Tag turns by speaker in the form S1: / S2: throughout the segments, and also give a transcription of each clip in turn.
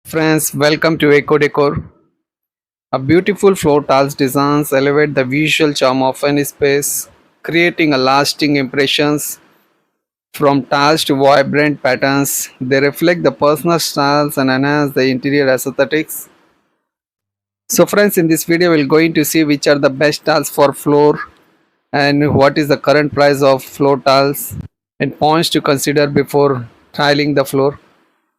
S1: Friends, welcome to Decor. A beautiful floor tiles designs elevate the visual charm of any space, creating a lasting impressions. From tiles to vibrant patterns, they reflect the personal styles and enhance the interior aesthetics. So friends, in this video we're going to see which are the best tiles for floor and what is the current price of floor tiles and points to consider before tiling the floor.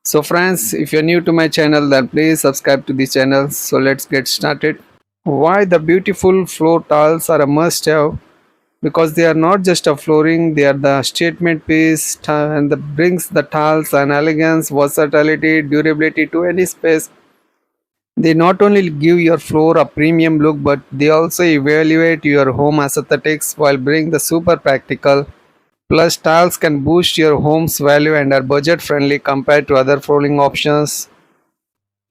S1: So friends, if you're new to my channel, then please subscribe to this channel. So let's get started. Why the beautiful floor tiles are a must have? Because they are not just a flooring, they are the statement piece and that brings the tiles and elegance, versatility, durability to any space. They not only give your floor a premium look, but they also evaluate your home aesthetics while being the super practical. Plus, tiles can boost your home's value and are budget friendly compared to other flooring options.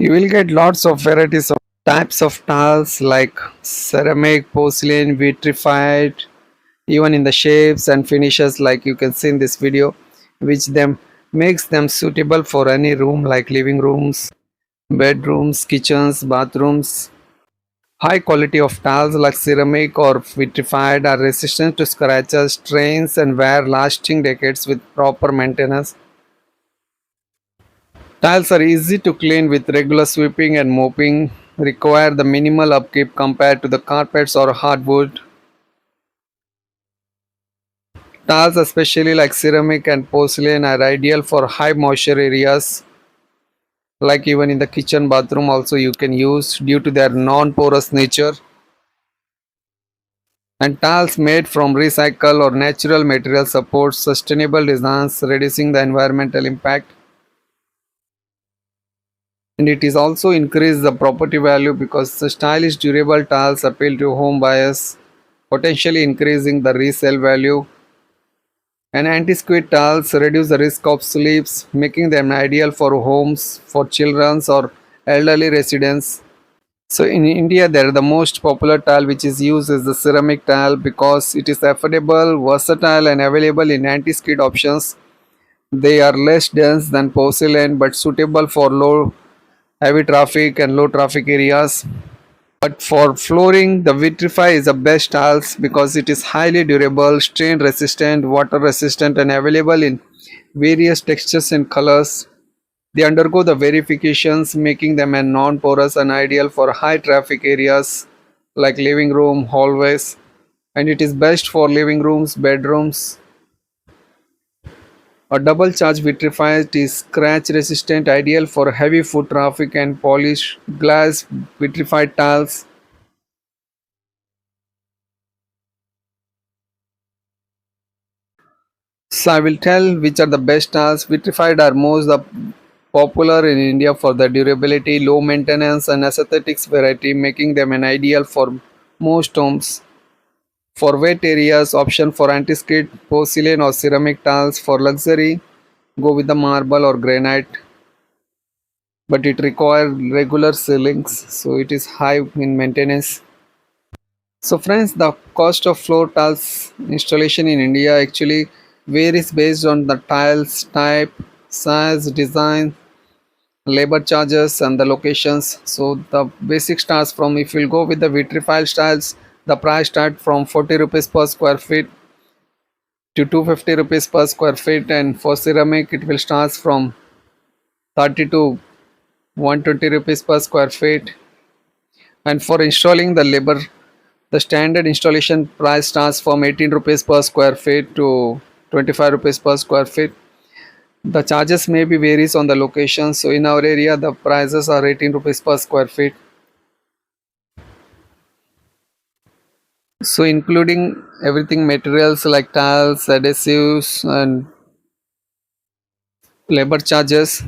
S1: You will get lots of varieties of types of tiles like ceramic, porcelain, vitrified, even in the shapes and finishes like you can see in this video, which them makes them suitable for any room like living rooms, bedrooms, kitchens, bathrooms. High quality of tiles like ceramic or vitrified are resistant to scratches, stains and wear, lasting decades with proper maintenance. Tiles are easy to clean with regular sweeping and mopping, require the minimal upkeep compared to the carpets or hardwood. Tiles, especially like ceramic and porcelain, are ideal for high moisture areas, like even in the kitchen, bathroom also you can use due to their non-porous nature. And tiles made from recycled or natural materials support sustainable designs, reducing the environmental impact. And it is also increase the property value because the stylish durable tiles appeal to home buyers, potentially increasing the resale value. And anti-squid tiles reduce the risk of slips, making them ideal for homes for children or elderly residents. So in India, there the most popular tile which is used is the ceramic tile because it is affordable, versatile, and available in anti-skid options. They are less dense than porcelain but suitable for low heavy traffic and low traffic areas. But for flooring, the Vitrify is the best tiles because it is highly durable, stain resistant, water resistant, and available in various textures and colors. They undergo the verifications, making them a non-porous and ideal for high traffic areas like living room, hallways, and it is best for living rooms, bedrooms. A double charge vitrified is scratch resistant, ideal for heavy foot traffic and polished glass vitrified tiles. So I will tell which are the best tiles. Vitrified are most popular in India for the durability, low maintenance and aesthetics variety, making them an ideal for most homes. For wet areas, option for anti-skid, porcelain or ceramic tiles. For luxury, go with the marble or granite, but it requires regular ceilings, so it is high in maintenance. So friends, the cost of floor tiles installation in India actually varies based on the tiles type, size, design, labor charges and the locations. So the basic starts from, if you'll go with the vitrified styles, the price start from 40 rupees per square feet to 250 rupees per square feet, and for ceramic it will start from 30 to 120 rupees per square feet. And for installing the labor, the standard installation price starts from 18 rupees per square feet to 25 rupees per square feet. The charges may be varies on the location. So in our area, the prices are 18 rupees per square feet. So including everything materials like tiles, adhesives and labor charges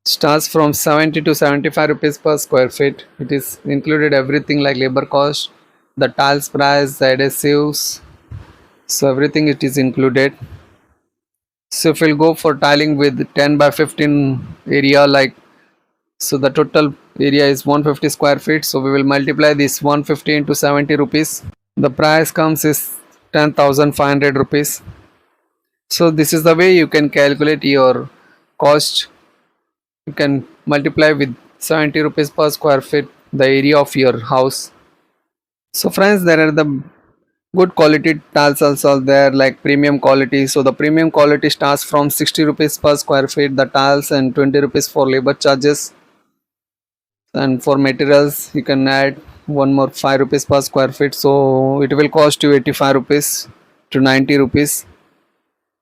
S1: starts from 70 to 75 rupees per square feet. It is included everything like labor cost, the tiles price, the adhesives. So everything it is included. So if we'll go for tiling with 10 by 15 area, like, so the total area is 150 square feet, so we will multiply this 150 into 70 rupees. The price comes is 10,500 rupees. So this is the way you can calculate your cost You can multiply with 70 rupees per square feet the area of your house. So friends, there are the good quality tiles also there, like premium quality. So the premium quality starts from 60 rupees per square feet the tiles, and 20 rupees for labor charges. And for materials you can add one more 5 rupees per square feet, so it will cost you 85 rupees to 90 rupees.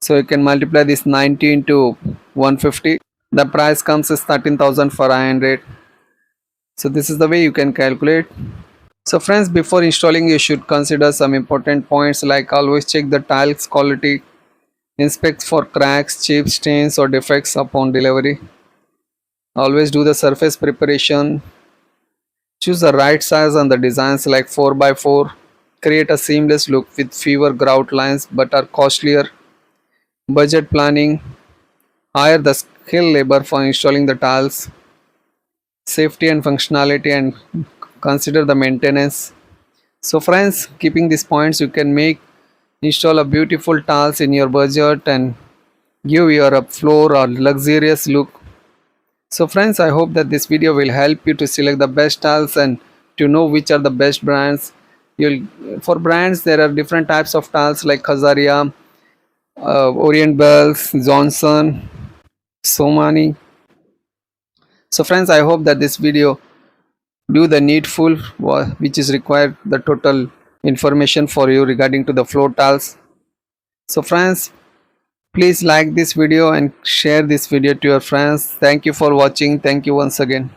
S1: So you can multiply this 90 into 150, the price comes as 13,400. So this is the way you can calculate. So friends, before installing you should consider some important points, like always check the tiles quality, inspect for cracks, chips, stains or defects upon delivery. Always do the surface preparation. Choose the right size and the designs like 4 by 4 create a seamless look with fewer grout lines but are costlier. Budget planning, hire the skilled labor for installing the tiles. Safety and functionality, and consider the maintenance. So friends, keeping these points you can install a beautiful tiles in your budget and give your floor a luxurious look. So friends, I hope that this video will help you to select the best tiles and to know which are the best brands. You'll For brands there are different types of tiles like Kajariya, Orient Bells, Johnson, Somany. So friends, I hope that this video do the needful which is required the total information for you regarding to the floor tiles. So friends, please like this video and share this video to your friends. Thank you for watching. Thank you once again.